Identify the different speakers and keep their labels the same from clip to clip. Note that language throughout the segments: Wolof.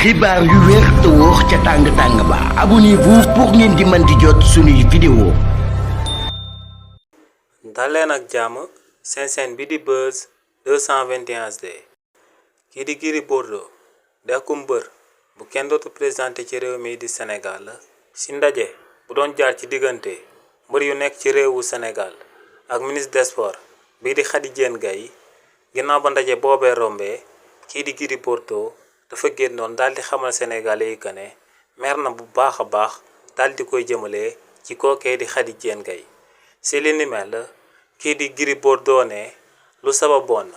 Speaker 1: xibaar yu wér te wóor ca tàng ba abonnez-vous pour ngeen di mën di jot suñuy vidéo.
Speaker 2: daleen ak jàmm seen bi di Buzz 221 HD kii di Gris Bordeaux dekku mbër bu kenn dootu présenté ci réew mi di Sénégal ci ndaje bu doon jaar ci diggante mbër yu nekk ci réewu Sénégal ak ministre des sports bii di Khady Diène Gaye ginnaaw ba ndaje boobee rombee kii di Gris Bordeaux dafa génnoon daal di xamal Sénégalais yi que ne mer na bu baax a baax daal di koy jëmale ci kookee di Khady Diène Gaye si li ni mel kii di Gris Bordeaux ne lu sababoon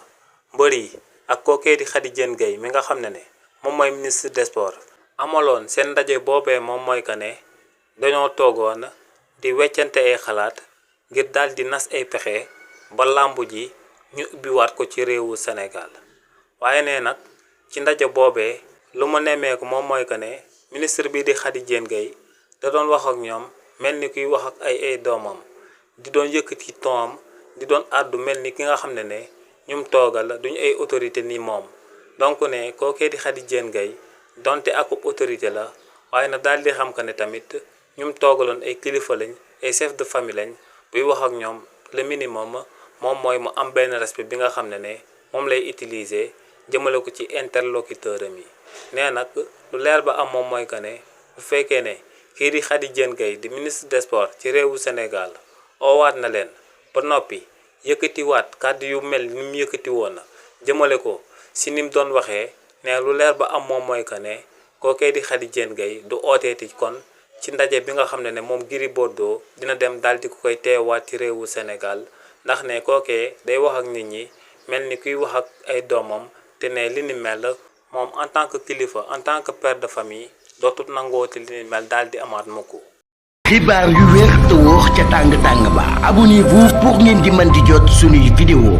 Speaker 2: mbër yi ak kookee di Khady Diène Gaye mi nga xam ne moom mooy ministre des sports amaloon seen ndaje boobee moom mooy que ne dañoo toogoon di weccante ay xalaat ngir daal di nas ay pexe ba làmbu ji ñu ubbiwaat ko ci réewu Sénégal waaye ne nag ci ndaje boobee lu ma nemmeeku moom mooy que ne ministre bii di Khady Diène Gaye da doon wax ak ñoom mel ni kuy wax ak ay doomam di doon yëkkati toom di doon àddu mel ni ki nga xam ne ñum toogal duñu ay autorité ni moom donc ne kookee di Khady Diène Gaye donte ak autorité la waaye na daal di xam que ne tamit ñum toogaloon ay kilifa lañ ay chef de famille lañ buy wax ak ñoom le minimum moom mooy mu am benn respect bi nga xam ne moom lay utiliser jëmale ko ci interlocuteur am yi nee nag lu leer ba am moom mooy que ne bu fekkee ne kii di Khady Diène Gaye di ministre des sports ci réewu Sénégal oowaat na leen ba noppi yëkkatiwaat kàddu yu mel ni mu yëkkati woon na jëmale ko si ni mu doon waxee ne lu leer ba am moom mooy que ne kookee di Khady Diène Gaye du ooteeti kon ci ndaje bi nga xam ne moom Gris Bordeaux dina dem daal di ko koy teewaat ci réewu Sénégal ndax ne kookee day wax ak nit ñi mel ni kuy wax ak ay doomam te ne li ni mel moom en tant que kilifa en tant que père de famille dootut nangooti li ni mel daal di amaat mukk.
Speaker 1: xibaar yu wér te wóor ca tàng ba abonnez-vous pour ngeen di mën di jot suñuy vidéo.